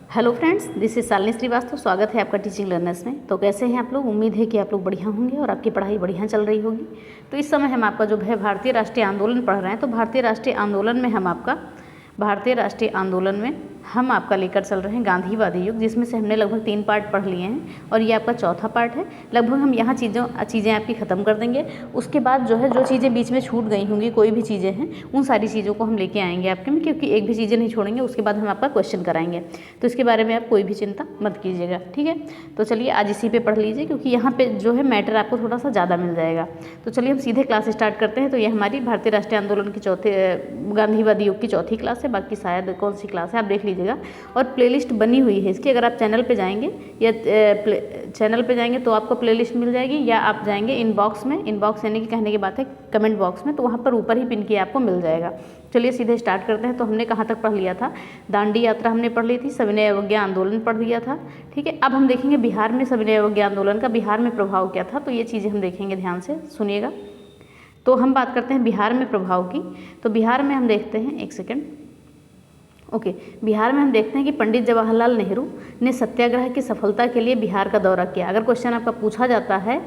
Hello friends, this is Shalini Srivastava. स्वागत है आपका टीचिंग लर्नर्स में। तो कैसे हैं आप लोग? उम्मीद है कि आप लोग बढ़िया होंगे और आपकी पढ़ाई बढ़िया चल रही होगी। तो इस समय हम आपका जो है भारतीय राष्ट्रीय आंदोलन पढ़ रहे हैं। तो भारतीय राष्ट्रीय आंदोलन में हम आपका लेकर चल रहे हैं गांधीवादी युग, जिसमें से हमने लगभग 3 पार्ट पढ़ लिए हैं और ये आपका चौथा पार्ट है। लगभग हम यहाँ चीज़ें आपकी ख़त्म कर देंगे। उसके बाद जो है जो चीज़ें बीच में छूट गई होंगी, कोई भी चीज़ें हैं, उन सारी चीज़ों को हम लेके आएंगे आपके में, क्योंकि एक भी चीज़ें नहीं छोड़ेंगे। उसके बाद हम आपका क्वेश्चन कराएंगे, तो इसके बारे में आप कोई भी चिंता मत कीजिएगा, ठीक है। तो चलिए आज इसी पे पढ़ लीजिए, क्योंकि यहाँ पे जो है मैटर आपको थोड़ा सा ज़्यादा मिल जाएगा। तो चलिए हम सीधे क्लास स्टार्ट करते हैं। तो ये हमारी भारतीय राष्ट्रीय आंदोलन की गांधीवादी युग की चौथी क्लास है। बाकी शायद कौन सी क्लास है आप देख लीजिएगा, और प्लेलिस्ट बनी हुई है इसकी। अगर आप चैनल पे जाएंगे तो आपको प्लेलिस्ट मिल जाएगी, या आप जाएंगे इनबॉक्स में। इनबॉक्स यानी कि कहने की बात है कमेंट बॉक्स में, तो वहाँ पर ऊपर ही पिन किया आपको मिल जाएगा। चलिए सीधे स्टार्ट करते हैं। तो हमने कहाँ तक पढ़ लिया था? दांडी यात्रा हमने पढ़ ली थी, सविनय अवज्ञा आंदोलन पढ़ लिया था, ठीक है। अब हम देखेंगे बिहार में सविनय अवज्ञा आंदोलन का बिहार में प्रभाव क्या था। तो ये चीज़ें हम देखेंगे, ध्यान से सुनिएगा। तो हम बात करते हैं बिहार में प्रभाव की। तो बिहार में हम देखते हैं, एक सेकेंड, ओके। बिहार में हम देखते हैं कि पंडित जवाहरलाल नेहरू ने सत्याग्रह की सफलता के लिए बिहार का दौरा किया। अगर क्वेश्चन आपका पूछा जाता है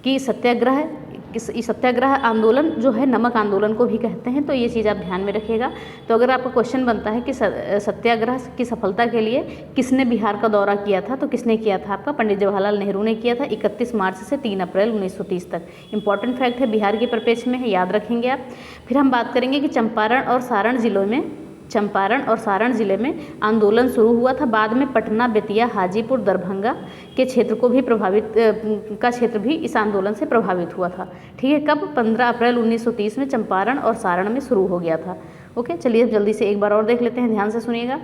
कि सत्याग्रह आंदोलन जो है नमक आंदोलन को भी कहते हैं, तो ये चीज़ आप ध्यान में रखिएगा। तो अगर आपका क्वेश्चन बनता है कि सत्याग्रह की सफलता के लिए किसने बिहार का दौरा किया था, तो किसने किया था? आपका पंडित जवाहरलाल नेहरू ने किया था, 31 मार्च से 3 अप्रैल 1930 तक। इंपॉर्टेंट फैक्ट है, बिहार के परिप्रेक्ष्य में है, याद रखेंगे आप। फिर हम बात करेंगे कि चंपारण और सारण जिले में आंदोलन शुरू हुआ था। बाद में पटना, बेतिया, हाजीपुर, दरभंगा के क्षेत्र को भी क्षेत्र भी इस आंदोलन से प्रभावित हुआ था, ठीक है। कब? 15 अप्रैल 1930 में चंपारण और सारण में शुरू हो गया था। ओके, चलिए जल्दी से एक बार और देख लेते हैं, ध्यान से सुनिएगा।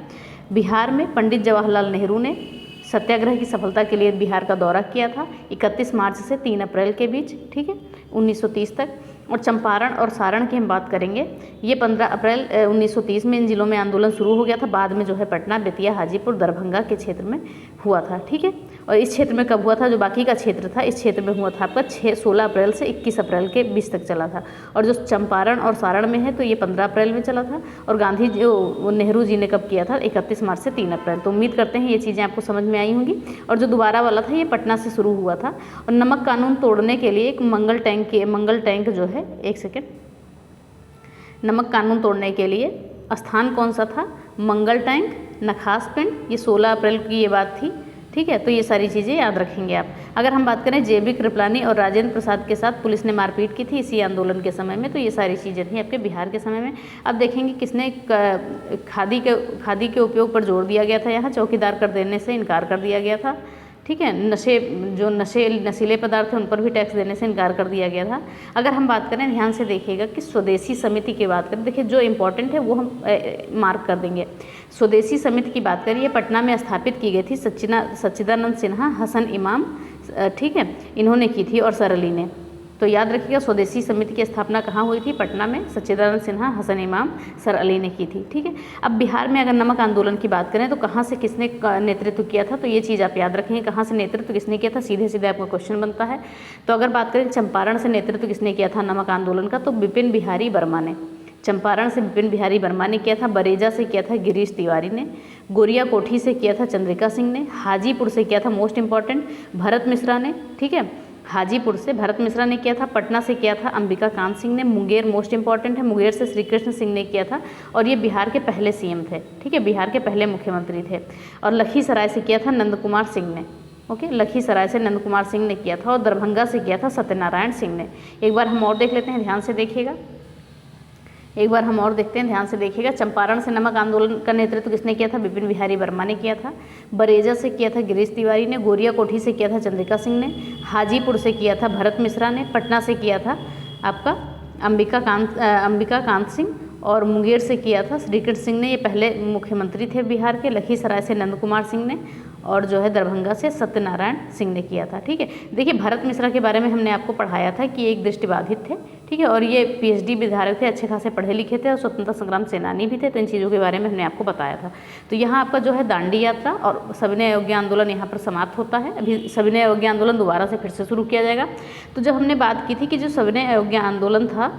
बिहार में पंडित जवाहरलाल नेहरू ने सत्याग्रह की सफलता के लिए बिहार का दौरा किया था 31 मार्च से 3 अप्रैल के बीच, ठीक है, 1930 तक। और चंपारण और सारण की हम बात करेंगे, ये 15 अप्रैल 1930 में इन जिलों में आंदोलन शुरू हो गया था। बाद में जो है पटना, बेतिया, हाजीपुर, दरभंगा के क्षेत्र में हुआ था, ठीक है। और इस क्षेत्र में कब हुआ था? जो बाकी का क्षेत्र था, इस क्षेत्र में हुआ था आपका 16 अप्रैल से 21 अप्रैल के बीच तक चला था। और जो चंपारण और सारण में है, तो ये 15 अप्रैल में चला था। और नेहरू जी ने कब किया था? 31 मार्च से 3 अप्रैल। तो उम्मीद करते हैं ये चीज़ें आपको समझ में आई होंगी। और जो दोबारा वाला था, ये पटना से शुरू हुआ था। और नमक कानून तोड़ने के लिए एक मंगल टैंक जो है, एक सेकेंड, नमक कानून तोड़ने के लिए स्थान कौन सा था? मंगल टैंक, नखास पिंड। ये 16 अप्रैल की ये बात थी, ठीक है। तो ये सारी चीज़ें याद रखेंगे आप। अगर हम बात करें JB कृपलानी और राजेंद्र प्रसाद के साथ पुलिस ने मारपीट की थी इसी आंदोलन के समय में, तो ये सारी चीज़ें थी आपके बिहार के समय में। अब देखेंगे किसने खादी के उपयोग पर जोर दिया गया था। यहाँ चौकीदार कर देने से इनकार कर दिया गया था, ठीक है। नशीले पदार्थ हैं उन पर भी टैक्स देने से इनकार कर दिया गया था। अगर हम बात करें, ध्यान से देखिएगा कि स्वदेशी समिति की बात करें, देखिए जो इम्पोर्टेंट है वो हम मार्क कर देंगे। स्वदेशी समिति की बात करिए, पटना में स्थापित की गई थी। सच्चिदानंद सिन्हा, हसन इमाम, ठीक है, इन्होंने की थी, और सरली ने। तो याद रखिएगा स्वदेशी समिति की स्थापना कहाँ हुई थी? पटना में। सच्चिदानंद सिन्हा, हसन इमाम, सर अली ने की थी, ठीक है। अब बिहार में अगर नमक आंदोलन की बात करें, तो कहाँ से किसने नेतृत्व किया था? तो ये चीज़ आप याद रखेंगे, कहाँ से नेतृत्व किसने किया था, सीधे सीधे आपका क्वेश्चन बनता है। तो अगर बात करें चंपारण से नेतृत्व किसने किया था नमक आंदोलन का, तो बिपिन बिहारी वर्मा ने। चंपारण से बिपिन बिहारी वर्मा ने किया था। बरेजा से किया था गिरीश तिवारी ने। गोरिया कोठी से किया था चंद्रिका सिंह ने। हाजीपुर से किया था, मोस्ट इंपॉर्टेंट, भरत मिश्रा ने, ठीक है। हाजीपुर से भरत मिश्रा ने किया था। पटना से किया था अंबिका कांत सिंह ने। मुंगेर मोस्ट इंपॉर्टेंट है, मुंगेर से श्री कृष्ण सिंह ने किया था, और ये बिहार के पहले CM थे, ठीक है, बिहार के पहले मुख्यमंत्री थे। और लखीसराय से किया था नंद कुमार सिंह ने, ओके, लखीसराय से नंद कुमार सिंह ने किया था। और दरभंगा से किया था सत्यनारायण सिंह ने। एक बार हम और देख लेते हैं, ध्यान से देखिएगा, एक बार हम और देखते हैं, ध्यान से देखिएगा। चंपारण से नमक आंदोलन का नेतृत्व किसने किया था? बिपिन बिहारी वर्मा ने किया था। बरेजा से किया था गिरीश तिवारी ने। गोरिया कोठी से किया था चंद्रिका सिंह ने। हाजीपुर से किया था भरत मिश्रा ने। पटना से किया था आपका अंबिका कांत सिंह। और मुंगेर से किया था श्री कृष्ण सिंह ने, ये पहले मुख्यमंत्री थे बिहार के। लखीसराय से नंद कुमार सिंह ने। और जो है दरभंगा से सत्यनारायण सिंह ने किया था, ठीक है। देखिए भरत मिश्रा के बारे में हमने आपको पढ़ाया था कि एक दृष्टिबाधित थे, ठीक है, और ये PhD विधायक थे, अच्छे खासे पढ़े लिखे थे, और स्वतंत्रता संग्राम सेनानी भी थे। तो इन चीज़ों के बारे में हमने आपको बताया था। तो यहाँ आपका जो है दांडी यात्रा और सविनय अवज्ञा आंदोलन यहाँ पर समाप्त होता है। अभी सविनय अवज्ञा आंदोलन दोबारा से फिर से शुरू किया जाएगा। तो जब हमने बात की थी कि जो सविनय अवज्ञा आंदोलन था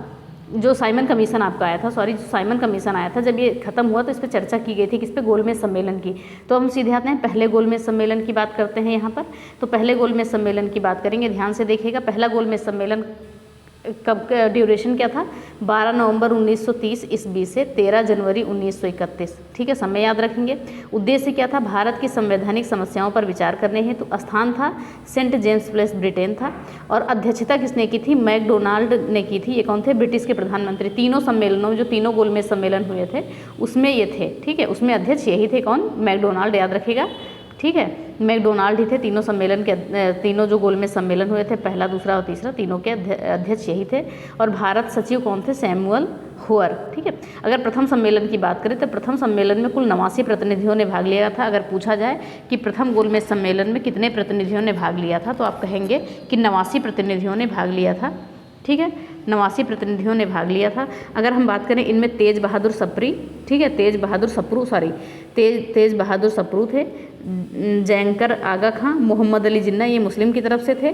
जो साइमन कमीशन आपका आया था, जो साइमन कमीशन आया था, जब ये खत्म हुआ तो इस पर चर्चा की गई थी, किस पे, गोलमेज सम्मेलन की। तो हम सीधे आते हैं पहले गोलमेज सम्मेलन की बात करते हैं यहाँ पर। तो पहले गोलमेज सम्मेलन की बात करेंगे, ध्यान से देखिएगा। पहला गोलमेज सम्मेलन कब, ड्यूरेशन क्या था, 12 नवंबर 1930 ईस्वी से 13 जनवरी 1931, ठीक है, समय याद रखेंगे। उद्देश्य क्या था, भारत की संवैधानिक समस्याओं पर विचार करने हेतु। स्थान था सेंट जेम्स प्लेस, ब्रिटेन था। और अध्यक्षता किसने की थी, मैकडोनाल्ड ने की थी। ये कौन थे, ब्रिटिश के प्रधानमंत्री। तीनों सम्मेलनों में, जो तीनों गोलमेज सम्मेलन हुए थे उसमें ये थे, ठीक है, उसमें अध्यक्ष यही थे, कौन, मैकडोनाल्ड, याद रखिएगा, ठीक है, मैकडोनाल्ड ही थे। तीनों सम्मेलन के, तीनों जो गोलमेज सम्मेलन हुए थे, पहला, दूसरा और तीसरा, तीनों के अध्यक्ष यही थे। और भारत सचिव कौन थे, सैमुअल होअर, ठीक है। अगर प्रथम सम्मेलन की बात करें तो प्रथम सम्मेलन में कुल 89 प्रतिनिधियों ने भाग लिया था। अगर पूछा जाए कि प्रथम गोलमेज सम्मेलन में कितने प्रतिनिधियों ने भाग लिया था, तो आप कहेंगे कि 89 प्रतिनिधियों ने भाग लिया था, ठीक है, 89 प्रतिनिधियों ने भाग लिया था। अगर हम बात करें इनमें तेज बहादुर सप्रू, ठीक है, तेज बहादुर सप्रू थे, जैंकर आगा खां, मोहम्मद अली जिन्ना, ये मुस्लिम की तरफ से थे,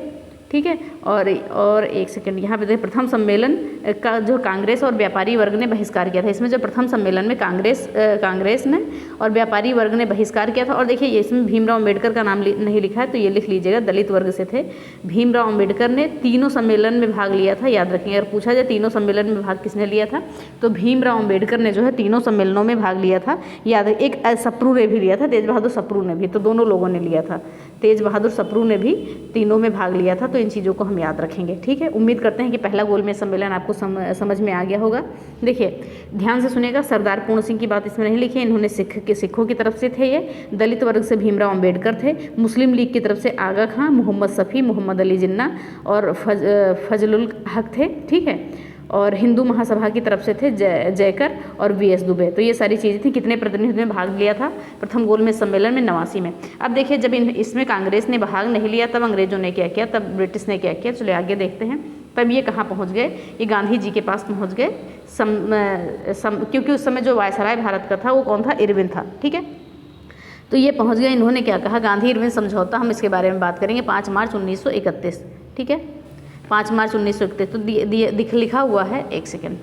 ठीक है। और एक सेकंड, यहाँ पे देखिए, प्रथम सम्मेलन का जो कांग्रेस और व्यापारी वर्ग ने बहिष्कार किया था। इसमें जो प्रथम सम्मेलन में कांग्रेस ने और व्यापारी वर्ग ने बहिष्कार किया था। और देखिए, ये इसमें भीमराव अम्बेडकर का नाम नहीं लिखा है, तो ये लिख लीजिएगा, दलित वर्ग से थे। भीमराव अम्बेडकर ने तीनों सम्मेलन में भाग लिया था, याद रखिए। अगर पूछा जाए तीनों सम्मेलन में भाग किसने लिया था, तो भीमराव अम्बेडकर ने जो है तीनों सम्मेलनों में भाग लिया था, याद। एक सप्रू ने भी लिया था, तेज बहादुर सप्रू ने भी, तो दोनों लोगों ने लिया था। तेज बहादुर सप्रू ने भी तीनों में भाग लिया था। तो इन चीज़ों को हम याद रखेंगे, ठीक है। उम्मीद करते हैं कि पहला गोलमेज सम्मेलन आपको समझ में आ गया होगा। देखिए, ध्यान से सुनिएगा, सरदार पूर्ण सिंह की बात इसमें नहीं लिखी है, इन्होंने सिखों की तरफ से थे। ये दलित वर्ग से भीमराव अम्बेडकर थे, मुस्लिम लीग की तरफ से आगा खां, मोहम्मद शफी, मोहम्मद अली जिन्ना और फजलुल हक थे, ठीक है। और हिंदू महासभा की तरफ से थे जयकर और वीएस दुबे। तो ये सारी चीज़ें थी। कितने प्रतिनिधियों ने भाग लिया था प्रथम गोलमेज सम्मेलन में, 89 में। अब देखिए, जब इसमें कांग्रेस ने भाग नहीं लिया, तब अंग्रेजों ने क्या किया, तब ब्रिटिश ने क्या किया। चलिए आगे देखते हैं। तब ये कहाँ पहुँच गए, ये गांधी जी के पास पहुँच गए। क्योंकि उस समय जो वायसराय भारत का था वो कौन था, इरविन था, ठीक है। तो ये पहुँच गए। इन्होंने क्या कहा, गांधी इरविन समझौता, हम इसके बारे में बात करेंगे। 5 मार्च 1931, ठीक है, 5 मार्च 1931। तो लिखा हुआ है, एक सेकेंड,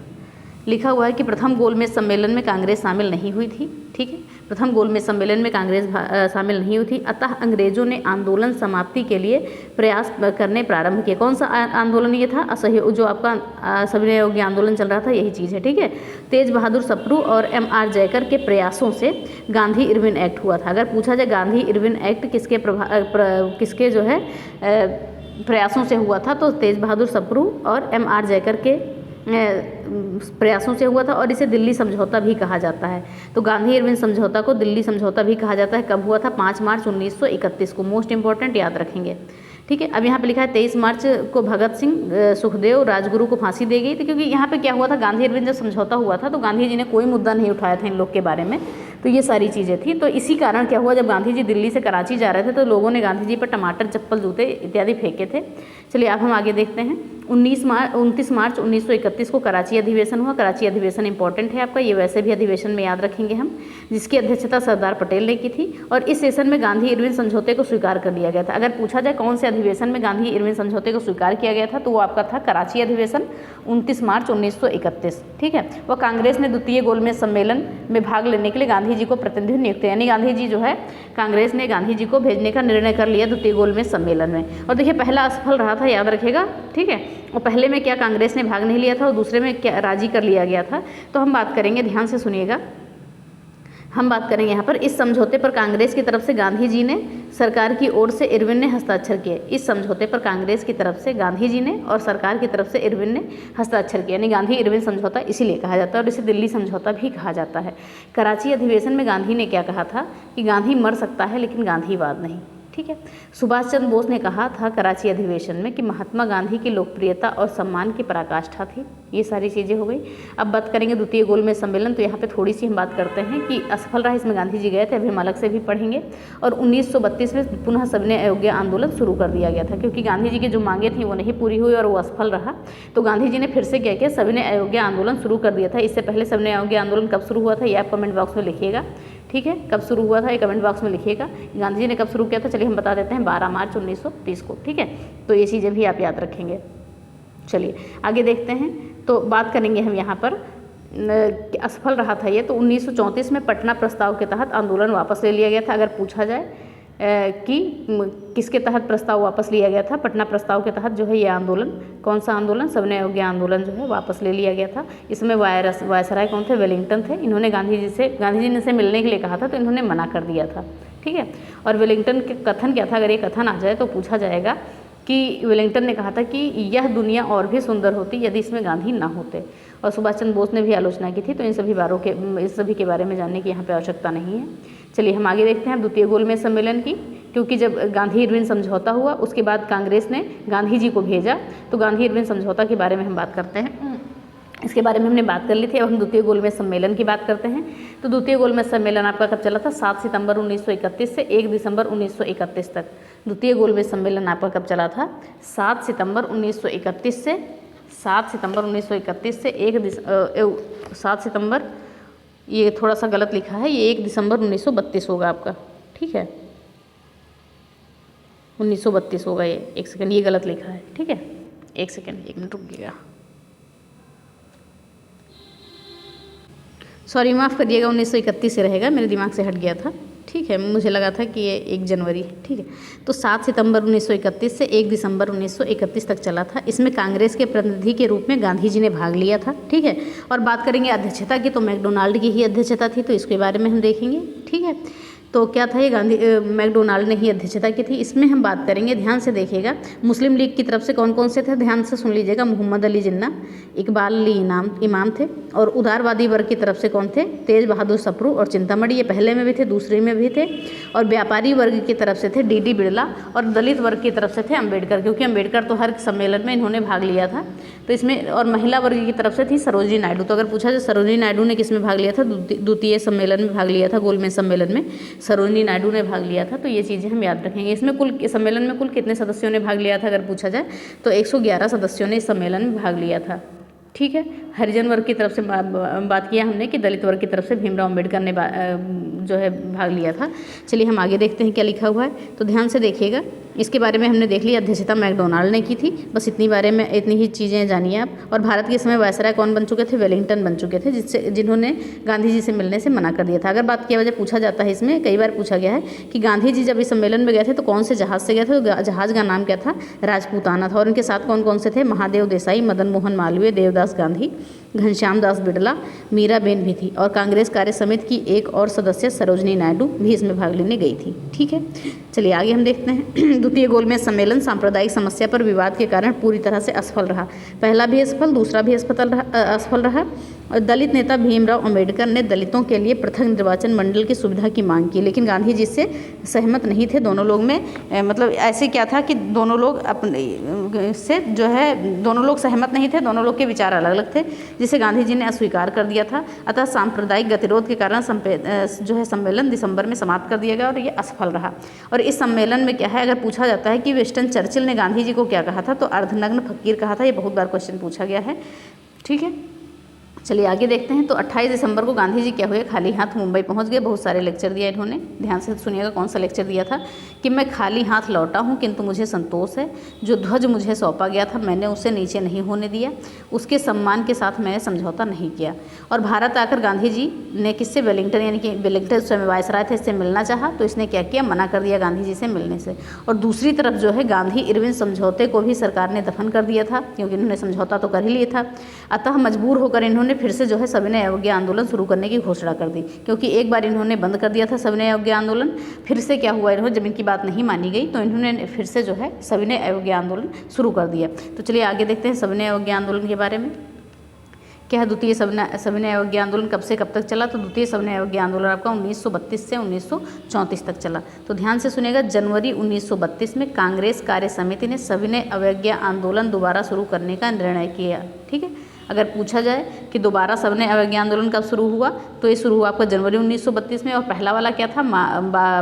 लिखा हुआ है कि प्रथम गोलमेज सम्मेलन में कांग्रेस शामिल नहीं हुई थी, ठीक है। प्रथम गोलमेज सम्मेलन में कांग्रेस शामिल नहीं हुई थी। अतः अंग्रेजों ने आंदोलन समाप्ति के लिए प्रयास करने प्रारंभ किए। कौन सा आंदोलन ये था, असहयोग, जो आपका सविनय अवज्ञा आंदोलन चल रहा था, यही चीज़ है, ठीक है। तेज बहादुर सप्रू और M.R. जयकर के प्रयासों से गांधी इरविन एक्ट हुआ था। अगर पूछा जाए गांधी इरविन एक्ट किसके जो है प्रयासों से हुआ था, तो तेज बहादुर सप्रू और M.R. जयकर के प्रयासों से हुआ था। और इसे दिल्ली समझौता भी कहा जाता है। तो गांधी इरविन समझौता को दिल्ली समझौता भी कहा जाता है। कब हुआ था, 5 मार्च 1931 को। मोस्ट इंपॉर्टेंट, याद रखेंगे, ठीक है। अब यहाँ पे लिखा है 23 मार्च को भगत सिंह, सुखदेव, राजगुरु को फांसी दी गई थी। क्योंकि यहाँ पे क्या हुआ था, गांधी इरविन जब समझौता हुआ था तो गांधी जी ने कोई मुद्दा नहीं उठाया था इन लोग के बारे में। तो ये सारी चीज़ें थी। तो इसी कारण क्या हुआ, जब गांधी जी दिल्ली से कराची जा रहे थे तो लोगों ने गांधी जी पर टमाटर, चप्पल, जूते इत्यादि फेंके थे। चलिए अब हम आगे देखते हैं। 29 मार्च 1931 को कराची अधिवेशन हुआ। कराची अधिवेशन इंपॉर्टेंट है आपका, ये वैसे भी अधिवेशन में याद रखेंगे हम, जिसकी अध्यक्षता सरदार पटेल ने की थी। और इस सेशन में गांधी इरविन समझौते को स्वीकार कर लिया गया था। अगर पूछा जाए कौन से अधिवेशन में गांधी इरविन समझौते को स्वीकार किया गया था, तो वो आपका था कराची अधिवेशन, 29 मार्च 1931, ठीक है। वह कांग्रेस ने द्वितीय गोलमेज सम्मेलन में भाग लेने के लिए गांधी जी को प्रतिनिधि नियुक्त किया। यानी गांधी जी जो है, कांग्रेस ने गांधी जी को भेजने का निर्णय कर लिया द्वितीय गोलमेज सम्मेलन में। और देखिए, पहला असफल रहा था, याद रखेगा, ठीक है। और पहले में क्या कांग्रेस ने भाग नहीं लिया था और दूसरे में क्या राजी कर लिया गया था। तो हम बात करेंगे, ध्यान से सुनिएगा, हम बात करेंगे यहाँ पर। इस समझौते पर कांग्रेस की तरफ से गांधी जी ने, सरकार की ओर से इरविन ने हस्ताक्षर किए। इस समझौते पर कांग्रेस की तरफ से गांधी जी ने और सरकार की तरफ से इरविन ने हस्ताक्षर किया। यानी गांधी इरविन समझौता इसीलिए कहा जाता है और इसे दिल्ली समझौता भी कहा जाता है। कराची अधिवेशन में गांधी ने क्या कहा था कि गांधी मर सकता है लेकिन गांधीवाद नहीं, ठीक है। सुभाष चंद्र बोस ने कहा था कराची अधिवेशन में कि महात्मा गांधी की लोकप्रियता और सम्मान की पराकाष्ठा थी। ये सारी चीज़ें हो गई। अब बात करेंगे द्वितीय गोलमेज सम्मेलन। तो यहाँ पे थोड़ी सी हम बात करते हैं कि असफल रहा, इसमें गांधी जी गए थे, अभी हम अलग से भी पढ़ेंगे। और 1932 में पुनः सविनय अवज्ञा आंदोलन शुरू कर दिया गया था, क्योंकि गांधी जी की जो मांगे थी वो नहीं पूरी हुई और वो असफल रहा। तो गांधी जी ने फिर से क्या किया, सविनय अवज्ञा आंदोलन शुरू कर दिया था। इससे पहले सविनय अवज्ञा आंदोलन कब शुरू हुआ था, ये आप कमेंट बॉक्स में लिखिएगा, ठीक है। कब शुरू हुआ था ये कमेंट बॉक्स में लिखिएगा। गांधी जी ने कब शुरू किया था, चलिए हम बता देते हैं, 12 मार्च 1930 को, ठीक है। तो ये चीज़ें भी आप याद रखेंगे। चलिए आगे देखते हैं। तो बात करेंगे हम यहाँ पर असफल रहा था ये, तो 1934 में पटना प्रस्ताव के तहत आंदोलन वापस ले लिया गया था। अगर पूछा जाए कि किसके तहत प्रस्ताव वापस लिया गया था, पटना प्रस्ताव के तहत जो है ये आंदोलन, कौन सा आंदोलन, सविनय अवज्ञा आंदोलन जो है वापस ले लिया गया था। इसमें वायसराय कौन थे, वेलिंगटन थे। इन्होंने गांधी जी ने से मिलने के लिए कहा था, तो इन्होंने मना कर दिया था, ठीक है। और वेलिंगटन के कथन क्या था, अगर ये कथन आ जाए तो पूछा जाएगा कि वेलिंगटन ने कहा था कि यह दुनिया और भी सुंदर होती यदि इसमें गांधी ना होते। और सुभाष चंद्र बोस ने भी आलोचना की थी। तो इन सभी के बारे में जानने की यहाँ पे आवश्यकता नहीं है। चलिए हम आगे देखते हैं द्वितीय गोलमेज सम्मेलन की, क्योंकि जब गांधी इरविन समझौता हुआ उसके बाद कांग्रेस ने गांधी जी को भेजा, तो गांधी इरविन समझौता के बारे में हम बात करते हैं। इसके बारे में हमने बात कर ली थी। अब हम द्वितीय गोलमेज सम्मेलन की बात करते हैं। तो द्वितीय गोलमेज सम्मेलन आपका कब चला था, 7 सितंबर 1931 से 1 दिसंबर 1931 तक। द्वितीय गोलमेज सम्मेलन आपका कब चला था, 7 सितंबर 1931 से 7 सितंबर 7 सितंबर, ये थोड़ा सा गलत लिखा है, ये 1 दिसंबर 1932 होगा आपका, ठीक है, 1932 होगा ये। एक सेकंड, ये गलत लिखा है, ठीक है, एक सेकंड, 1 मिनट रुकिएगा, सॉरी माफ़ करिएगा, 1931 से रहेगा, मेरे दिमाग से हट गया था, ठीक है, मुझे लगा था कि ये 1 जनवरी, ठीक है। तो 7 सितंबर 1931 से 1 दिसंबर 1931 तक चला था। इसमें कांग्रेस के प्रतिनिधि के रूप में गांधी जी ने भाग लिया था, ठीक है। और बात करेंगे अध्यक्षता की, तो मैकडोनाल्ड की ही अध्यक्षता थी, तो इसके बारे में हम देखेंगे, ठीक है। तो क्या था ये, मैकडोनाल्ड ने ही अध्यक्षता की थी। इसमें हम बात करेंगे, ध्यान से देखिएगा, मुस्लिम लीग की तरफ से कौन कौन से थे, ध्यान से सुन लीजिएगा, मोहम्मद अली जिन्ना, इकबाल अली इमाम थे। और उदारवादी वर्ग की तरफ से कौन थे, तेज बहादुर सप्रू और चिंतामणि, ये पहले में भी थे, दूसरे में भी थे। और व्यापारी वर्ग की तरफ से थे डी बिरला, और दलित वर्ग की तरफ से थे अम्बेडकर, क्योंकि अम्बेडकर तो हर सम्मेलन में इन्होंने भाग लिया था। तो इसमें, और महिला वर्ग की तरफ से थी सरोजिनी नायडू। तो अगर पूछा जाए सरोजिनी नायडू ने किस में भाग लिया था, द्वितीय सम्मेलन में भाग लिया था, गोलमेज सम्मेलन में सरोजिनी नायडू ने भाग लिया था। तो ये चीज़ें हम याद रखेंगे। इसमें कुल सम्मेलन में कुल कितने सदस्यों ने भाग लिया था, अगर पूछा जाए तो 111 सदस्यों ने इस सम्मेलन में भाग लिया था, ठीक है। हरिजन वर्ग की तरफ से बात किया हमने कि दलित वर्ग की तरफ से भीमराव अम्बेडकर ने जो है भाग लिया था। चलिए हम आगे देखते हैं क्या लिखा हुआ है, तो ध्यान से देखिएगा। इसके बारे में हमने देख लिया, अध्यक्षता मैकडोनाल्ड ने की थी, बस इतनी ही चीज़ें जानिए आप। और भारत के समय वायसराय कौन बन चुके थे, वेलिंगटन बन चुके थे, जिन्होंने गांधी जी से मिलने से मना कर दिया था। अगर बात किया वजह पूछा जाता है, इसमें कई बार पूछा गया है कि गांधी जी जब इस सम्मेलन में गए थे तो कौन से जहाज़ से गए थे, तो जहाज़ का नाम क्या था, राजपूताना था। और उनके साथ कौन कौन से थे, महादेव देसाई, मदन मोहन मालवीय, देवदास गांधी, घनश्याम दास बिड़ला, मीराबेन भी थी। और कांग्रेस कार्य समिति की एक और सदस्य सरोजिनी नायडू भी इसमें भाग लेने गई थी, ठीक है। चलिए आगे हम देखते हैं। द्वितीय गोलमेज सम्मेलन सांप्रदायिक समस्या पर विवाद के कारण पूरी तरह से असफल रहा। पहला भी असफल, दूसरा भी असफल रहा। और दलित नेता भीमराव अम्बेडकर ने दलितों के लिए पृथक निर्वाचन मंडल की सुविधा की मांग की, लेकिन गांधी जी से सहमत नहीं थे। दोनों लोग में मतलब ऐसे क्या था कि दोनों लोग अपने से जो है, दोनों लोग सहमत नहीं थे, दोनों लोग के विचार अलग अलग थे, जिसे गांधी जी ने अस्वीकार कर दिया था। अतः सांप्रदायिक गतिरोध के कारण जो है सम्मेलन दिसंबर में समाप्त कर दिया गया और ये असफल रहा। और इस सम्मेलन में क्या है, अगर पूछा जाता है कि विंस्टन चर्चिल ने गांधी जी को क्या कहा था, तो अर्धनग्न फकीर कहा था। ये बहुत बार क्वेश्चन पूछा गया है, ठीक है। चलिए आगे देखते हैं। तो 28 दिसंबर को गांधी जी क्या हुए, खाली हाथ मुंबई पहुंच गए। बहुत सारे लेक्चर दिया इन्होंने, ध्यान से सुनिएगा कौन सा लेक्चर दिया था कि मैं खाली हाथ लौटा हूं, किंतु मुझे संतोष है, जो ध्वज मुझे सौंपा गया था मैंने उसे नीचे नहीं होने दिया, उसके सम्मान के साथ मैंने समझौता नहीं किया। और भारत आकर गांधी जी ने किससे, वेलिंगटन, यानी कि वेलिंगटन स्वयं वायसराय थे, इससे मिलना चाहा, तो इसने क्या किया, मना कर दिया गांधी जी से मिलने से। और दूसरी तरफ जो है गांधी इरविन समझौते को भी सरकार ने दफन कर दिया था, क्योंकि इन्होंने समझौता तो कर ही लिया था। अतः मजबूर होकर इन्होंने फिर से जो है सविनय अवज्ञा आंदोलन शुरू करने की घोषणा कर दी, क्योंकि एक बार इन्होंने बंद कर दिया था सविनय अवज्ञा आंदोलन। फिर से क्या हुआ, इन्होंने जब इनकी बात नहीं मानी गई तो इन्होंने फिर से जो है सविनय अवज्ञा आंदोलन शुरू कर दिया। तो चलिए आगे देखते हैं सविनय अवज्ञा आंदोलन के बारे में। क्या है द्वितीय सविनय अवज्ञा आंदोलन कब से कब तक चला, तो द्वितीय सविनय अवज्ञा आंदोलन आपका 1932 से 1934 तक चला। तो ध्यान से सुनिएगा, जनवरी 1932 में कांग्रेस कार्य समिति ने सविनय अवज्ञा आंदोलन दोबारा शुरू करने का निर्णय किया, ठीक है। अगर पूछा जाए कि दोबारा सविनय अवज्ञा आंदोलन कब शुरू हुआ, तो ये शुरू हुआ आपका जनवरी 1932 में। और पहला वाला क्या था,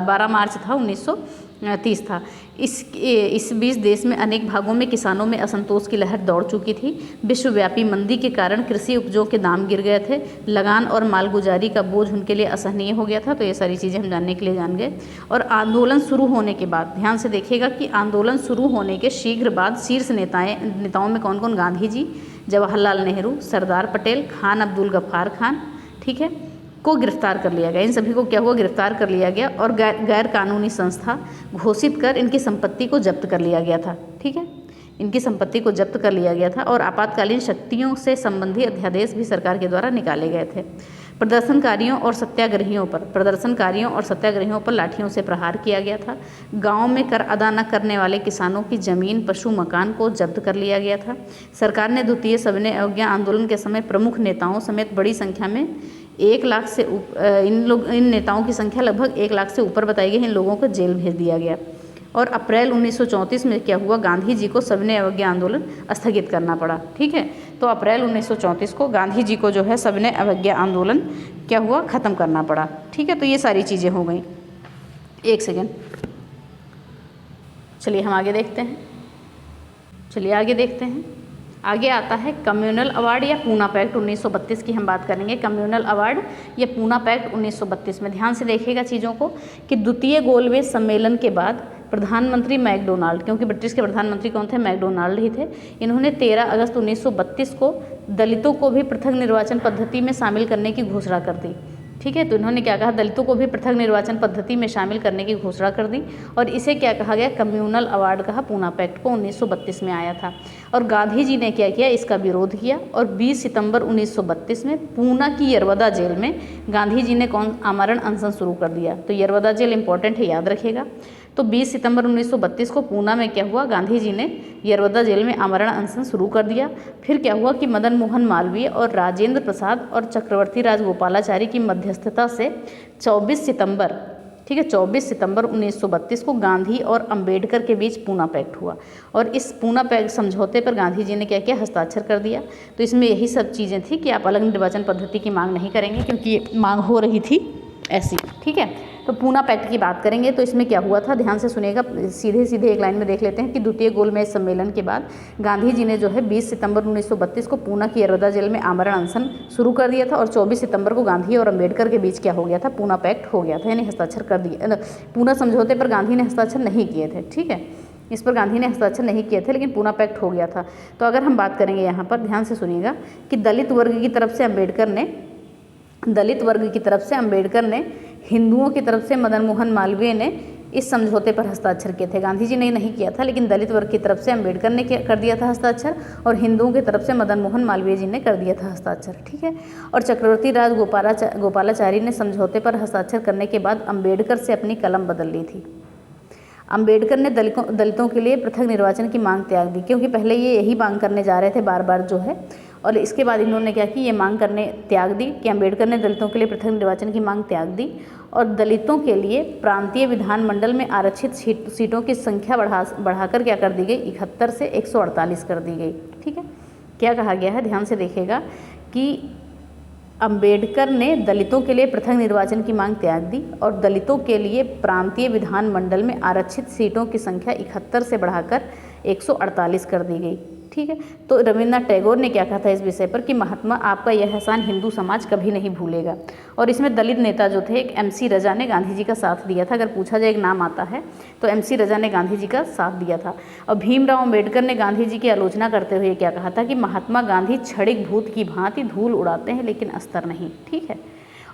12 मार्च था, 1930 था। इस बीच देश में अनेक भागों में किसानों में असंतोष की लहर दौड़ चुकी थी। विश्वव्यापी मंदी के कारण कृषि उपजों के दाम गिर गए थे, लगान और मालगुजारी का बोझ उनके लिए असहनीय हो गया था। तो ये सारी चीज़ें हम जानने के लिए जान गए। और आंदोलन शुरू होने के बाद ध्यान से देखिएगा कि आंदोलन शुरू होने के शीघ्र बाद शीर्ष नेताओं में कौन कौन, गांधी जी, जवाहरलाल नेहरू, सरदार पटेल, खान अब्दुल गफ्फार खान, ठीक है, को गिरफ्तार कर लिया गया। इन सभी को क्या हुआ, गिरफ्तार कर लिया गया और गैर कानूनी संस्था घोषित कर इनकी संपत्ति को जब्त कर लिया गया था। ठीक है, इनकी संपत्ति को जब्त कर लिया गया था और आपातकालीन शक्तियों से संबंधी अध्यादेश भी सरकार के द्वारा निकाले गए थे। प्रदर्शनकारियों और सत्याग्रहियों पर लाठियों से प्रहार किया गया था। गांव में कर अदा न करने वाले किसानों की जमीन, पशु, मकान को जब्त कर लिया गया था। सरकार ने द्वितीय सविनय अवज्ञा आंदोलन के समय प्रमुख नेताओं समेत बड़ी संख्या में 1 लाख से इन नेताओं की संख्या लगभग 1 लाख से ऊपर बताई गई। इन लोगों को जेल भेज दिया गया और अप्रैल 1934 में क्या हुआ, गांधी जी को सविनय अवज्ञा आंदोलन स्थगित करना पड़ा। ठीक है, तो अप्रैल 1934 को गांधी जी को जो है सविनय अवज्ञा आंदोलन क्या हुआ, ख़त्म करना पड़ा। ठीक है, तो ये सारी चीज़ें हो गई। एक सेकेंड, चलिए हम आगे देखते हैं। आगे आता है कम्युनल अवार्ड या पूना पैक्ट 1932 की हम बात करेंगे। कम्युनल अवार्ड या पूना पैक्ट 1932 में ध्यान से देखिएगा चीज़ों को कि द्वितीय गोलमेज सम्मेलन के बाद प्रधानमंत्री मैकडोनाल्ड, क्योंकि ब्रिटिश के प्रधानमंत्री कौन थे, मैकडोनाल्ड ही थे, इन्होंने 13 अगस्त 1932 को दलितों को भी पृथक निर्वाचन पद्धति में शामिल करने की घोषणा कर दी। ठीक है, तो इन्होंने क्या कहा, दलितों को भी पृथक निर्वाचन पद्धति में शामिल करने की घोषणा कर दी और इसे क्या कहा गया, कम्युनल अवार्ड कहा। पूना पैक्ट को 1932 में आया था और गांधी जी ने क्या किया, इसका विरोध किया और 20 सितंबर 1932 में पूना की यरवदा जेल में गांधी जी ने आमरण अनशन शुरू कर दिया। तो यरवदा जेल इंपॉर्टेंट है, याद रखिएगा। तो 20 सितंबर 1932 को पूना में क्या हुआ, गांधी जी ने यरवदा जेल में आमरण अनशन शुरू कर दिया। फिर क्या हुआ कि मदन मोहन मालवीय और राजेंद्र प्रसाद और चक्रवर्ती राजगोपालाचारी की मध्यस्थता से 24 सितंबर 1932 को गांधी और अंबेडकर के बीच पूना पैक्ट हुआ और इस पूना पैक्ट समझौते पर गांधी जी ने क्या किया, हस्ताक्षर कर दिया। तो इसमें यही सब चीज़ें थी कि आप अलग निर्वाचन पद्धति की मांग नहीं करेंगे, क्योंकि ये मांग हो रही थी ऐसी। ठीक है, तो पूना पैक्ट की बात करेंगे तो इसमें क्या हुआ था, ध्यान से सुनिएगा, सीधे एक लाइन में देख लेते हैं कि द्वितीय गोलमेज सम्मेलन के बाद गांधी जी ने जो है 20 सितंबर 1932 को पूना की यरवदा जेल में आमरण अनशन शुरू कर दिया था और 24 सितंबर को गांधी और अंबेडकर के बीच क्या हो गया था, पूना पैक्ट हो गया था, यानी हस्ताक्षर कर दिया। पूना समझौते पर गांधी ने हस्ताक्षर नहीं किए थे। ठीक है, इस पर गांधी ने हस्ताक्षर नहीं किए थे, लेकिन पूना पैक्ट हो गया था। तो अगर हम बात करेंगे यहाँ पर, ध्यान से सुनिएगा कि दलित वर्ग की तरफ से अंबेडकर ने, हिंदुओं की तरफ से मदन मोहन मालवीय ने इस समझौते पर हस्ताक्षर किए थे। गांधी जी ने नहीं किया था, लेकिन दलित वर्ग की तरफ से अंबेडकर ने कर दिया था हस्ताक्षर और हिंदुओं की तरफ से मदन मोहन मालवीय जी ने कर दिया था हस्ताक्षर। ठीक है, और चक्रवर्ती राजगोपालाचारी ने समझौते पर हस्ताक्षर करने के बाद अंबेडकर से अपनी कलम बदल ली थी। अंबेडकर ने दलितों के लिए पृथक निर्वाचन की मांग त्याग दी, क्योंकि पहले ये यही मांग करने जा रहे थे बार बार जो है, और इसके बाद इन्होंने क्या की, ये मांग करने त्याग दी कि अंबेडकर ने दलितों के लिए पृथक निर्वाचन की मांग त्याग दी और दलितों के लिए प्रांतीय विधानमंडल में आरक्षित सीटों की संख्या बढ़ाकर क्या कर दी गई, 71 से 148 कर दी गई। ठीक है, क्या कहा गया है, ध्यान से देखिएगा कि अंबेडकर ने दलितों के लिए पृथक निर्वाचन की मांग त्याग दी और दलितों के लिए प्रांतीय विधानमंडल में आरक्षित सीटों की संख्या 71 से बढ़ाकर 148 कर दी गई। ठीक है, तो रविन्द्रनाथ टैगोर ने क्या कहा था इस विषय पर कि महात्मा, आपका यह एहसान हिंदू समाज कभी नहीं भूलेगा। और इसमें दलित नेता जो थे, एक MC रजा ने गांधी जी का साथ दिया था। अगर पूछा जाए एक नाम आता है तो MC रजा ने गांधी जी का साथ दिया था। और भीमराव अम्बेडकर ने गांधी जी की आलोचना करते हुए क्या कहा था कि महात्मा गांधी क्षणिक भूत की भांति धूल उड़ाते हैं लेकिन अस्तर नहीं। ठीक है,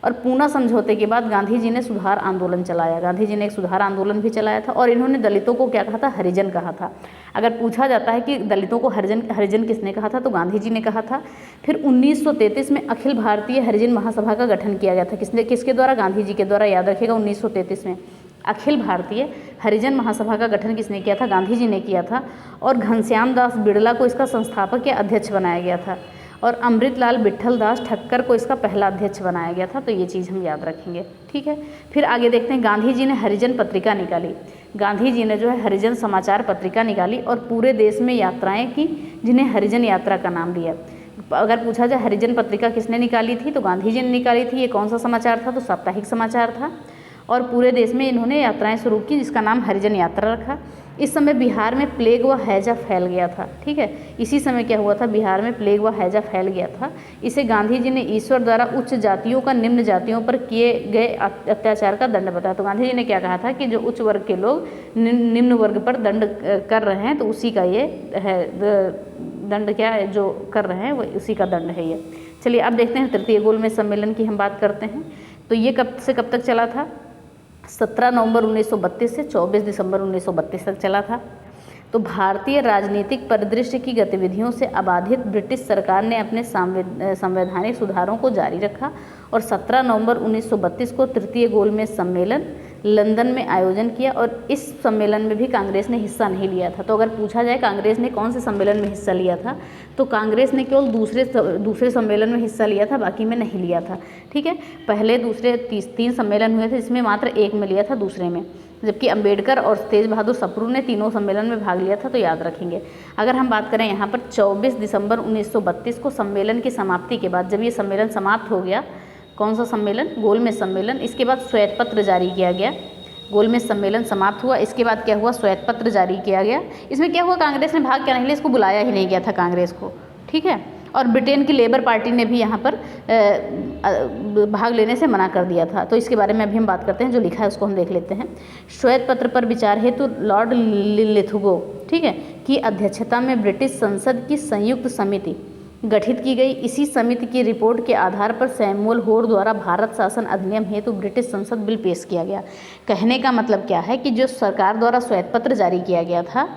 और पूना समझौते के बाद गांधी जी ने सुधार आंदोलन चलाया। गांधी जी ने एक सुधार आंदोलन भी चलाया था और इन्होंने दलितों को क्या कहा था, हरिजन कहा था। अगर पूछा जाता है कि दलितों को हरिजन किसने कहा था, तो गांधी जी ने कहा था। फिर 1933 में अखिल भारतीय हरिजन महासभा का गठन किया गया था। किसके द्वारा, गांधी जी के द्वारा, याद रखिएगा। 1933 में अखिल भारतीय हरिजन महासभा का गठन किसने किया था, गांधी जी ने किया था और घनश्याम दास बिड़ला को इसका संस्थापक या अध्यक्ष बनाया गया था और अमृतलाल विट्ठल दास ठक्कर को इसका पहला अध्यक्ष बनाया गया था। तो ये चीज़ हम याद रखेंगे। ठीक है, फिर आगे देखते हैं, गांधी जी ने हरिजन पत्रिका निकाली। गांधी जी ने जो है हरिजन समाचार पत्रिका निकाली और पूरे देश में यात्राएं की, जिन्हें हरिजन यात्रा का नाम दिया। अगर पूछा जाए हरिजन पत्रिका किसने निकाली थी, तो गांधी जी ने निकाली थी। ये कौन सा समाचार था, तो साप्ताहिक समाचार था और पूरे देश में इन्होंने यात्राएं शुरू की, जिसका नाम हरिजन यात्रा रखा। इस समय बिहार में प्लेग व हैजा फैल गया था। ठीक है, इसी समय क्या हुआ था, बिहार में प्लेग व हैजा फैल गया था। इसे गांधी जी ने ईश्वर द्वारा उच्च जातियों का निम्न जातियों पर किए गए अत्याचार का दंड बताया। तो गांधी जी ने क्या कहा था कि जो उच्च वर्ग के लोग निम्न वर्ग पर दंड कर रहे हैं, तो उसी का ये है दंड क्या है जो कर रहे हैं वो उसी का दंड है ये। चलिए अब देखते हैं तृतीय गोलमेज सम्मेलन की हम बात करते हैं। तो ये कब से कब तक चला था? 17 नवंबर 1932 से 24 दिसंबर 1932 तक चला था। तो भारतीय राजनीतिक परिदृश्य की गतिविधियों से अबाधित ब्रिटिश सरकार ने अपने संवैधानिक सुधारों को जारी रखा और 17 नवंबर 1932 को तृतीय गोलमेज सम्मेलन लंदन में आयोजन किया और इस सम्मेलन में भी कांग्रेस ने हिस्सा नहीं लिया था। तो अगर पूछा जाए कांग्रेस ने कौन से सम्मेलन में हिस्सा लिया था, तो कांग्रेस ने केवल दूसरे सम्मेलन में हिस्सा लिया था, बाकी में नहीं लिया था। ठीक है, पहले दूसरे 3 सम्मेलन हुए थे, इसमें मात्र एक में लिया था, दूसरे में, जबकि अंबेडकर और तेज बहादुर सप्रू ने तीनों सम्मेलन में भाग लिया था। तो याद रखेंगे। अगर हम बात करें यहाँ पर 24 दिसंबर 1932 को सम्मेलन की समाप्ति के बाद, जब ये सम्मेलन समाप्त हो गया, कौन सा सम्मेलन? गोलमेज सम्मेलन, इसके बाद श्वेत पत्र जारी किया गया। गोलमेज सम्मेलन समाप्त हुआ, इसके बाद क्या हुआ? श्वेत पत्र जारी किया गया। इसमें क्या हुआ? कांग्रेस ने भाग क्या नहीं लिया, इसको बुलाया ही नहीं गया था कांग्रेस को। ठीक है, और ब्रिटेन की लेबर पार्टी ने भी यहाँ पर भाग लेने से मना कर दिया था। तो इसके बारे में अभी हम बात करते हैं, जो लिखा है उसको हम देख लेते हैं। श्वेत पत्र पर विचार हेतु लॉर्ड लिथगो, ठीक है, की अध्यक्षता में ब्रिटिश संसद की संयुक्त समिति गठित की गई। इसी समिति की रिपोर्ट के आधार पर सैमुअल होर द्वारा भारत शासन अधिनियम हेतु ब्रिटिश संसद बिल पेश किया गया। कहने का मतलब क्या है कि जो सरकार द्वारा श्वेत पत्र जारी किया गया था,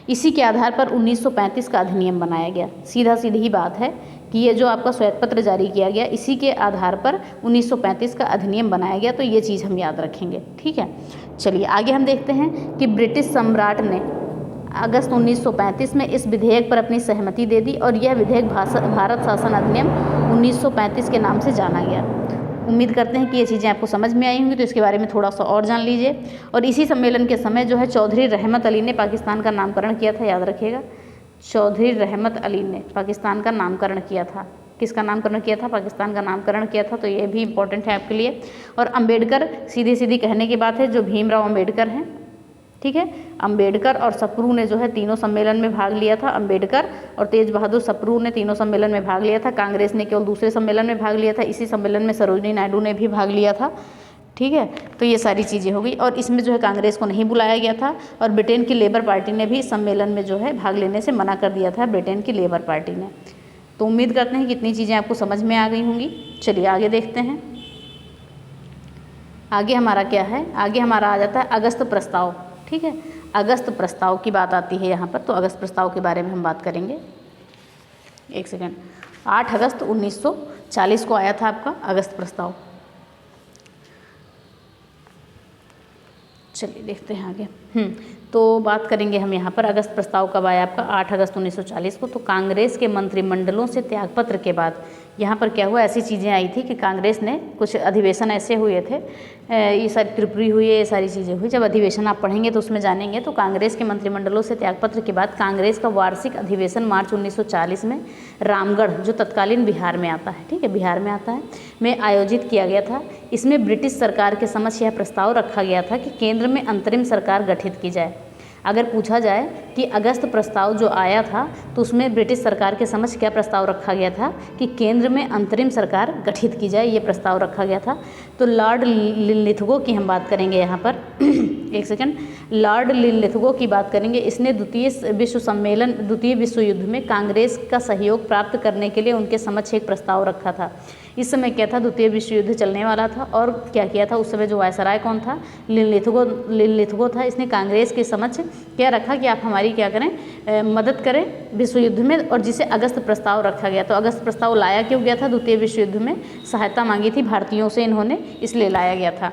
इसी के आधार पर 1935 का अधिनियम बनाया गया। सीधी बात है कि ये जो आपका श्वेत पत्र जारी किया गया, इसी के आधार पर 1935 का अधिनियम बनाया गया। तो ये चीज़ हम याद रखेंगे। ठीक है, चलिए आगे हम देखते हैं कि ब्रिटिश सम्राट ने अगस्त 1935 में इस विधेयक पर अपनी सहमति दे दी और यह विधेयक भारत शासन अधिनियम 1935 के नाम से जाना गया। उम्मीद करते हैं कि ये चीज़ें आपको समझ में आई होंगी, तो इसके बारे में थोड़ा सा और जान लीजिए। और इसी सम्मेलन के समय जो है चौधरी रहमत अली ने पाकिस्तान का नामकरण किया था, याद रखिएगा। चौधरी रहमत अली ने पाकिस्तान का नामकरण किया था। किसका नामकरण किया था? पाकिस्तान का नामकरण किया था। तो ये भी इम्पोर्टेंट है आपके लिए। और अंबेडकर, सीधी कहने की बात है, जो भीमराव अंबेडकर हैं, ठीक है, अंबेडकर और सप्रू ने जो है तीनों सम्मेलन में भाग लिया था। अंबेडकर और तेज बहादुर सप्रू ने तीनों सम्मेलन में भाग लिया था। कांग्रेस ने केवल दूसरे सम्मेलन में भाग लिया था। इसी सम्मेलन में सरोजिनी नायडू ने भी भाग लिया था। ठीक है, तो ये सारी चीज़ें हो गई। और इसमें जो है कांग्रेस को नहीं बुलाया गया था और ब्रिटेन की लेबर पार्टी ने भी इस सम्मेलन में जो है भाग लेने से मना कर दिया था, ब्रिटेन की लेबर पार्टी ने। तो उम्मीद करते हैं कि इतनी चीज़ें आपको समझ में आ गई होंगी। चलिए आगे देखते हैं। आगे हमारा क्या है? आगे हमारा आ जाता है अगस्त प्रस्ताव। ठीक है, अगस्त प्रस्ताव की बात आती है यहाँ पर। तो अगस्त प्रस्ताव के बारे में हम बात करेंगे। एक सेकेंड, 8 अगस्त 1940 को आया था आपका अगस्त प्रस्ताव। चलिए देखते हैं आगे। तो बात करेंगे हम यहाँ पर अगस्त प्रस्ताव कब आया आपका? 8 अगस्त 1940 को। तो कांग्रेस के मंत्रिमंडलों से त्यागपत्र के बाद यहाँ पर क्या हुआ? ऐसी चीज़ें आई थी कि कांग्रेस ने कुछ अधिवेशन ऐसे हुए थे, ये सारी त्रिपुरी हुई है, ये सारी चीज़ें हुई। जब अधिवेशन आप पढ़ेंगे तो उसमें जानेंगे। तो कांग्रेस के मंत्रिमंडलों से त्यागपत्र के बाद कांग्रेस का वार्षिक अधिवेशन मार्च 1940 में रामगढ़, जो तत्कालीन बिहार में आता है, ठीक है, बिहार में आता है, में आयोजित किया गया था। इसमें ब्रिटिश सरकार के समक्ष यह प्रस्ताव रखा गया था कि केंद्र में अंतरिम सरकार गठित की जाए। अगर पूछा जाए कि अगस्त प्रस्ताव जो आया था, तो उसमें ब्रिटिश सरकार के समक्ष क्या प्रस्ताव रखा गया था कि केंद्र में अंतरिम सरकार गठित की जाए, ये प्रस्ताव रखा गया था। तो लॉर्ड लिथगो की हम बात करेंगे यहाँ पर। एक सेकंड, लॉर्ड लिथगो की बात करेंगे। इसने द्वितीय विश्व युद्ध में कांग्रेस का सहयोग प्राप्त करने के लिए उनके समक्ष एक प्रस्ताव रखा था। इस समय क्या था? द्वितीय विश्व युद्ध चलने वाला था। और क्या किया था उस समय? जो वायसराय कौन था? लिथगो था। इसने कांग्रेस के समक्ष क्या रखा कि आप हमारी क्या करें, मदद करें विश्व युद्ध में, और जिसे अगस्त प्रस्ताव रखा गया। तो अगस्त प्रस्ताव लाया क्यों गया था? द्वितीय विश्व युद्ध में सहायता मांगी थी भारतीयों से इन्होंने, इसलिए लाया गया था।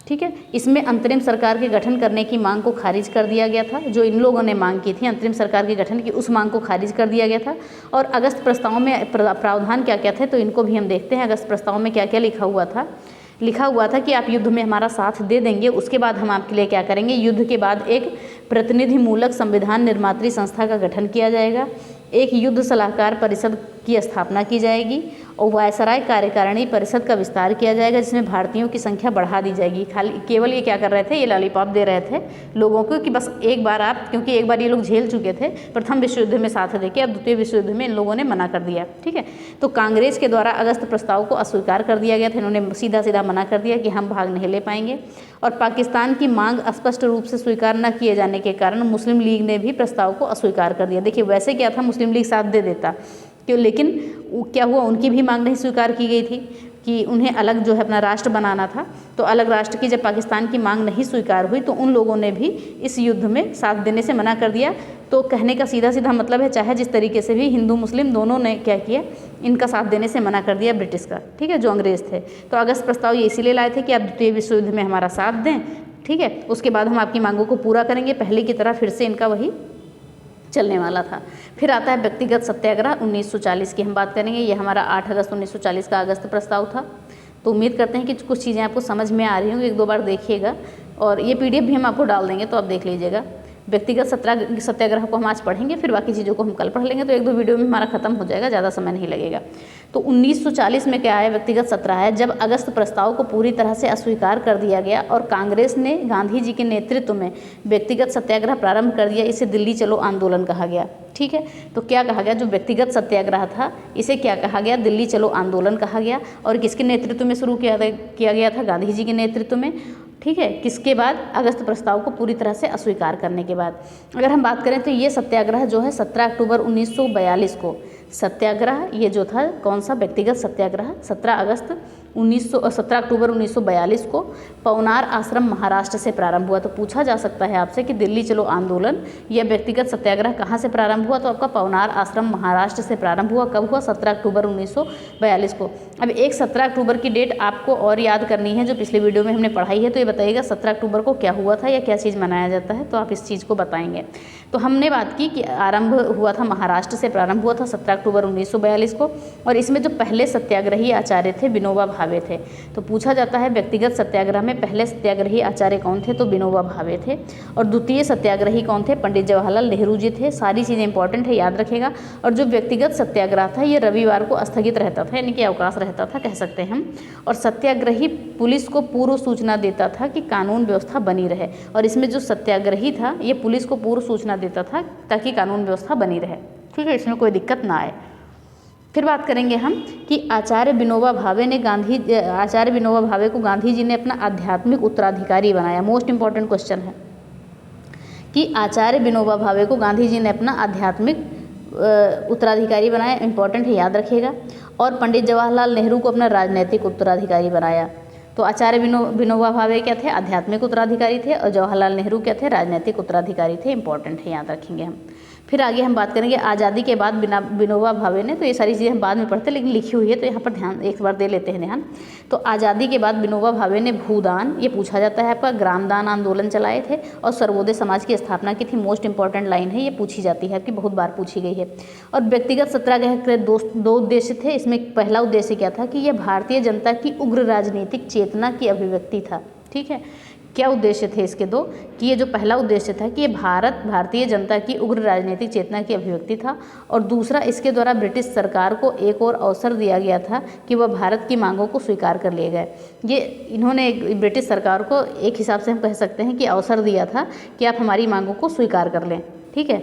ठीक है, इसमें अंतरिम सरकार के गठन करने की मांग को खारिज कर दिया गया था। जो इन लोगों ने मांग की थी अंतरिम सरकार के गठन की, उस मांग को खारिज कर दिया गया था। और अगस्त प्रस्ताव में प्रावधान क्या क्या थे, तो इनको भी हम देखते हैं। अगस्त प्रस्ताव में क्या क्या लिखा हुआ था? लिखा हुआ था कि आप युद्ध में हमारा साथ दे देंगे, उसके बाद हम आपके लिए क्या करेंगे, युद्ध के बाद एक प्रतिनिधिमूलक संविधान निर्मात्री संस्था का गठन किया जाएगा, एक युद्ध सलाहकार परिषद की स्थापना की जाएगी और वायसराय कार्यकारिणी परिषद का विस्तार किया जाएगा, जिसमें भारतीयों की संख्या बढ़ा दी जाएगी। खाली केवल ये क्या कर रहे थे, ये लॉलीपॉप दे रहे थे लोगों को कि बस एक बार आप, क्योंकि एक बार ये लोग झेल चुके थे प्रथम विश्व युद्ध में साथ देके, अब द्वितीय विश्व युद्ध में इन लोगों ने मना कर दिया। ठीक है, तो कांग्रेस के द्वारा अगस्त प्रस्ताव को अस्वीकार कर दिया गया था। इन्होंने सीधा सीधा मना कर दिया कि हम भाग नहीं ले पाएंगे। और पाकिस्तान की मांग स्पष्ट रूप से स्वीकार न किए जाने के कारण मुस्लिम लीग ने भी प्रस्ताव को अस्वीकार कर दिया। देखिए वैसे क्या था, मुस्लिम लीग साथ दे देता क्यों, लेकिन क्या हुआ, उनकी भी मांग नहीं स्वीकार की गई थी कि उन्हें अलग जो है अपना राष्ट्र बनाना था। तो अलग राष्ट्र की जब पाकिस्तान की मांग नहीं स्वीकार हुई तो उन लोगों ने भी इस युद्ध में साथ देने से मना कर दिया। तो कहने का सीधा सीधा मतलब है, चाहे जिस तरीके से भी हिंदू मुस्लिम दोनों ने क्या किया, इनका साथ देने से मना कर दिया ब्रिटिश का। ठीक है, जो अंग्रेज़ थे। तो अगस्त प्रस्ताव ये इसीलिए लाए थे कि आप द्वितीय विश्व युद्ध में हमारा साथ दें, ठीक है, उसके बाद हम आपकी मांगों को पूरा करेंगे। पहले की तरह फिर से इनका वही चलने वाला था। फिर आता है व्यक्तिगत सत्याग्रह 1940 की हम बात करेंगे। ये हमारा 8 अगस्त 1940 का अगस्त प्रस्ताव था। तो उम्मीद करते हैं कि कुछ चीज़ें आपको समझ में आ रही होंगी, एक दो बार देखिएगा और ये PDF भी हम आपको डाल देंगे तो आप देख लीजिएगा। व्यक्तिगत सत्याग्रह को हम आज पढ़ेंगे, फिर बाकी चीज़ों को हम कल पढ़ लेंगे, तो एक दो वीडियो में हमारा खत्म हो जाएगा, ज़्यादा समय नहीं लगेगा। तो 1940 में क्या है, व्यक्तिगत सत्याग्रह है, जब अगस्त प्रस्ताव को पूरी तरह से अस्वीकार कर दिया गया और कांग्रेस ने गांधी जी के नेतृत्व में व्यक्तिगत सत्याग्रह प्रारंभ कर दिया। इसे दिल्ली चलो आंदोलन कहा गया। ठीक है, तो क्या कहा गया, जो व्यक्तिगत सत्याग्रह था इसे क्या कहा गया, दिल्ली चलो आंदोलन कहा गया। और किसके नेतृत्व में शुरू किया गया था, गांधी जी के नेतृत्व में। ठीक है, किसके बाद, अगस्त प्रस्ताव को पूरी तरह से अस्वीकार करने के बाद। अगर हम बात करें तो ये सत्याग्रह जो है 17 अक्टूबर 1942 को सत्याग्रह, ये जो था कौन सा, व्यक्तिगत सत्याग्रह 17 अक्टूबर 1942 को पवनार आश्रम महाराष्ट्र से प्रारंभ हुआ। तो पूछा जा सकता है आपसे कि दिल्ली चलो आंदोलन या व्यक्तिगत सत्याग्रह कहाँ से प्रारंभ हुआ, तो आपका पवनार आश्रम महाराष्ट्र से प्रारंभ हुआ। कब हुआ, 17 अक्टूबर 1942 को। अब एक 17 अक्टूबर की डेट आपको और याद करनी है, जो पिछले वीडियो में हमने पढ़ाई है। तो ये बताइएगा 17 अक्टूबर को क्या हुआ था या क्या चीज़ मनाया जाता है, तो आप इस चीज़ को बताएंगे। तो हमने बात की कि आरंभ हुआ था, महाराष्ट्र से प्रारंभ हुआ था 17 अक्टूबर 1942 को। और इसमें जो पहले सत्याग्रही आचार्य थे विनोबा भावे थे। तो पूछा जाता है व्यक्तिगत सत्याग्रह में पहले सत्याग्रही आचार्य कौन थे, तो विनोबा भावे थे। और द्वितीय सत्याग्रही कौन थे, पंडित जवाहरलाल नेहरू जी थे। सारी चीज़ें इंपॉर्टेंट है, याद रखेगा। और जो व्यक्तिगत सत्याग्रह था ये रविवार को स्थगित रहता था, यानी कि अवकाश रहता था कह सकते हैं हम। और सत्याग्रही पुलिस को पूर्व सूचना देता था कि कानून व्यवस्था बनी रहे। और इसमें जो सत्याग्रही था ये पुलिस को पूर्व सूचना देता था ताकि कानून व्यवस्था बनी रहे। ठीक है, इसमें कोई दिक्कत ना आए। फिर बात करेंगे हम कि आचार्य विनोबा भावे को गांधी जी ने अपना आध्यात्मिक उत्तराधिकारी बनाया। मोस्ट इंपॉर्टेंट क्वेश्चन है कि आचार्य विनोबा भावे को गांधी जी ने अपना आध्यात्मिक उत्तराधिकारी बनाया, इंपॉर्टेंट है, याद रखिएगा। और पंडित जवाहरलाल नेहरू को अपना राजनीतिक उत्तराधिकारी बनाया। तो आचार्य विनोबा भावे क्या थे, आध्यात्मिक उत्तराधिकारी थे, और जवाहरलाल नेहरू क्या थे, राजनीतिक उत्तराधिकारी थे। इंपॉर्टेंट है, याद रखेंगे हम। फिर आगे हम बात करेंगे आज़ादी के बाद विनोबा भावे ने, तो ये सारी चीज़ें हम बाद में पढ़ते हैं लेकिन लिखी हुई है तो यहाँ पर ध्यान एक बार दे लेते हैं ध्यान। तो आज़ादी के बाद विनोबा भावे ने भूदान, ये पूछा जाता है आपका, ग्रामदान आंदोलन चलाए थे और सर्वोदय समाज की स्थापना की थी। मोस्ट इंपॉर्टेंट लाइन है, ये पूछी जाती है आपकी, बहुत बार पूछी गई है। और व्यक्तिगत सत्याग्रह के दो उद्देश्य थे। इसमें पहला उद्देश्य क्या था कि यह भारतीय जनता की उग्र राजनीतिक चेतना की अभिव्यक्ति था। ठीक है, क्या उद्देश्य थे इसके दो, कि ये जो पहला उद्देश्य था कि ये भारतीय जनता की उग्र राजनीतिक चेतना की अभिव्यक्ति था। और दूसरा, इसके द्वारा ब्रिटिश सरकार को एक और अवसर दिया गया था कि वह भारत की मांगों को स्वीकार कर लिए गए। ये इन्होंने ब्रिटिश सरकार को एक हिसाब से हम कह सकते हैं कि अवसर दिया था कि आप हमारी मांगों को स्वीकार कर लें। ठीक है,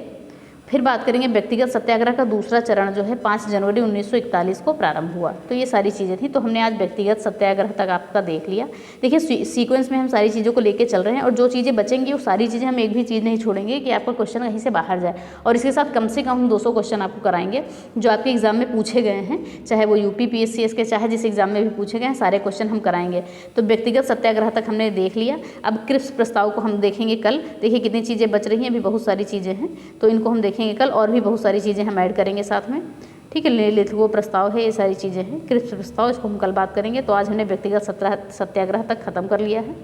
फिर बात करेंगे व्यक्तिगत सत्याग्रह का दूसरा चरण जो है 5 जनवरी 1941 को प्रारंभ हुआ। तो ये सारी चीज़ें थी। तो हमने आज व्यक्तिगत सत्याग्रह तक आपका देख लिया। देखिए सीक्वेंस में हम सारी चीज़ों को लेके चल रहे हैं और जो चीज़ें बचेंगी वो सारी चीज़ें हम एक भी चीज़ नहीं छोड़ेंगे कि आपका क्वेश्चन कहीं से बाहर जाए। और इसके साथ कम से कम हम 200 क्वेश्चन आपको कराएंगे जो आपके एग्जाम में पूछे गए हैं, चाहे वो UP PSCS के चाहे जिस एग्जाम में भी पूछे गए हैं, सारे क्वेश्चन हम कराएंगे। तो व्यक्तिगत सत्याग्रह तक हमने देख लिया। अब क्रिप्स प्रस्ताव को हम देखेंगे कल। देखिए कितनी चीज़ें बच रही हैं, अभी बहुत सारी चीज़ें हैं तो इनको हम देखेंगे कल, और भी बहुत सारी चीज़ें हम ऐड करेंगे साथ में। ठीक है, लेखको प्रस्ताव है, ये सारी चीज़ें हैं। क्रिप्स प्रस्ताव, इसको हम कल बात करेंगे। तो आज हमने व्यक्तिगत सत्याग्रह तक खत्म कर लिया है।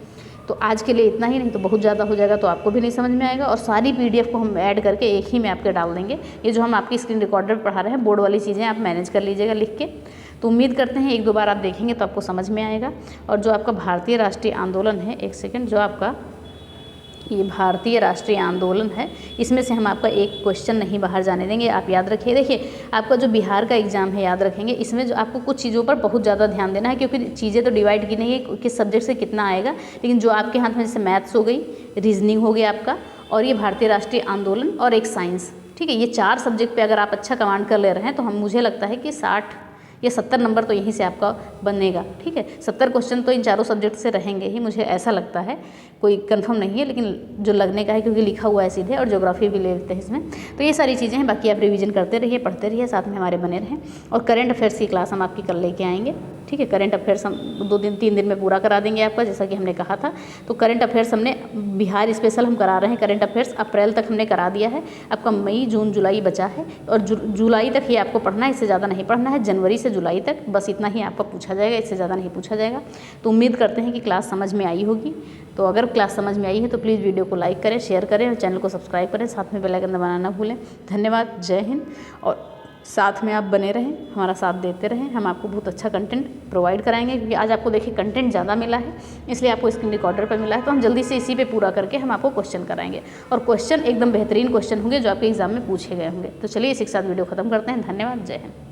तो आज के लिए इतना ही, नहीं तो बहुत ज़्यादा हो जाएगा तो आपको भी नहीं समझ में आएगा। और सारी PDF को हम ऐड करके एक ही में आपके डाल देंगे। ये जो हम आपकी स्क्रीन रिकॉर्डर पर पढ़ा रहे हैं, बोर्ड वाली चीज़ें आप मैनेज कर लीजिएगा लिख के। तो उम्मीद करते हैं एक दो बार आप देखेंगे तो आपको समझ में आएगा। और जो आपका भारतीय राष्ट्रीय आंदोलन है, एक सेकेंड, जो आपका ये भारतीय राष्ट्रीय आंदोलन है, इसमें से हम आपका एक क्वेश्चन नहीं बाहर जाने देंगे, आप याद रखिए। देखिए आपका जो बिहार का एग्जाम है याद रखेंगे, इसमें जो आपको कुछ चीज़ों पर बहुत ज़्यादा ध्यान देना है, क्योंकि चीज़ें तो डिवाइड की नहीं है किस सब्जेक्ट से कितना आएगा, लेकिन जो आपके हाथ में जैसे मैथ्स हो गई, रीजनिंग हो गया आपका, और ये भारतीय राष्ट्रीय आंदोलन और एक साइंस, ठीक है, ये 4 सब्जेक्ट पे अगर आप अच्छा कमांड कर ले रहे हैं तो मुझे लगता है कि 60 या 70 नंबर तो यहीं से आपका बनेगा, ठीक है। 70 क्वेश्चन तो इन चारों सब्जेक्ट से रहेंगे ही, मुझे ऐसा लगता है, कोई कंफर्म नहीं है, लेकिन जो लगने का है क्योंकि लिखा हुआ है सीधे, और ज्योग्राफी भी ले लेते हैं इसमें। तो ये सारी चीज़ें हैं, बाकी आप रिवीजन करते रहिए, पढ़ते रहिए, साथ में हमारे बने रहें। और करंट अफेयर्स की क्लास हम आपकी कल लेके आएंगे, ठीक है। करंट अफेयर्स हम 2-3 दिन में पूरा करा देंगे आपका, जैसा कि हमने कहा था। तो करंट अफेयर्स हमने बिहार स्पेशल हम करा रहे हैं, करंट अफेयर्स अप्रैल तक हमने करा दिया है, आपका मई जून जुलाई बचा है, और जुलाई तक ही आपको पढ़ना है, इससे ज़्यादा नहीं पढ़ना है, जनवरी से जुलाई तक बस इतना ही आपका पूछा जाएगा, इससे ज़्यादा नहीं पूछा जाएगा। तो उम्मीद करते हैं कि क्लास समझ में आई होगी। तो अगर क्लास समझ में आई है तो प्लीज़ वीडियो को लाइक करें, शेयर करें और चैनल को सब्सक्राइब करें, साथ में बेल आइकन दबाना ना भूलें। धन्यवाद, जय हिंद। और साथ में आप बने रहें, हमारा साथ देते रहें, हम आपको बहुत अच्छा कंटेंट प्रोवाइड कराएंगे, क्योंकि आज आपको देखिए कंटेंट ज़्यादा मिला है, इसलिए आपको स्क्रीन रिकॉर्डर पर मिला है, तो हम जल्दी से इसी पे पूरा करके हम आपको क्वेश्चन कराएंगे, और क्वेश्चन एकदम बेहतरीन क्वेश्चन होंगे जो आपके एग्जाम में पूछे गए होंगे। तो चलिए इसी के साथ वीडियो खत्म करते हैं। धन्यवाद, जय हिंद।